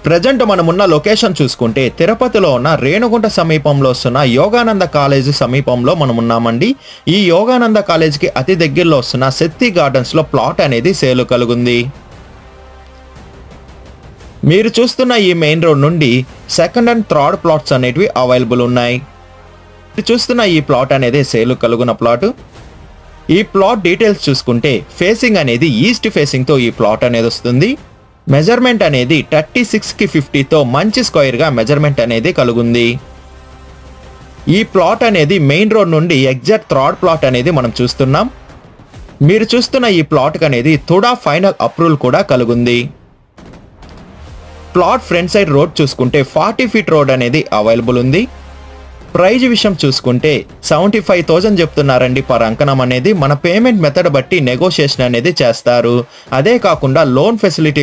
Present మనమున్న location చూసుకుంటే తిరుపతిలో ఉన్న రేణుగుంట సమీపంలో వస్తున్న యోగానంద కాలేజ్ సమీపంలో మనం ఉన్నామండి. ఈ యోగానంద కాలేజ్కి అతి దగ్గరలో వస్తున్న శక్తి గార్డెన్స్లో ప్లాట్ అనేది సేలు కలుగుంది. మీరు చూస్తున్న ఈ మెయిన్ రోడ్ నుండి సెకండ్ అండ్ థర్డ్ ప్లాట్స్ అనేటివి అవైలబుల్ ఉన్నాయి. మీరు చూస్తున్న ఈ ప్లాట్ అనేది సేలు కలుగున ప్లాట్. ఈ ప్లాట్ డీటెయిల్స్ చూసుకుంటే ఫేసింగ్ అనేది ఈస్ట్ ఫేసింగ్తో ఈ ప్లాట్ అనేది వస్తుంది. మెజర్మెంట్ అనేది 36కి 50తో మంచి స్క్వేర్గా మెజర్మెంట్ అనేది కలుగుంది. ఈ ప్లాట్ అనేది మెయిన్ రోడ్ నుండి ఎగ్జాక్ట్ థర్డ్ ప్లాట్ అనేది మనం చూస్తున్నాం. మీరు చూస్తున్న ఈ ప్లాట్కి అనేది తుడా ఫైనల్ అప్రూవల్ కూడా కలుగుంది. ప్లాట్ ఫ్రంట్ సైడ్ రోడ్ చూసుకుంటే 40 ఫీట్ రోడ్ అనేది అవైలబుల్ ఉంది. ప్రైజ్ విషయం చూసుకుంటే 75,000 చెప్తున్నారండి పర్ అంకణం అనేది. మన పేమెంట్ మెథడ్ బట్టి నెగోషియేషన్ అనేది చేస్తారు. అదే కాకుండా లోన్ ఫెసిలిటీ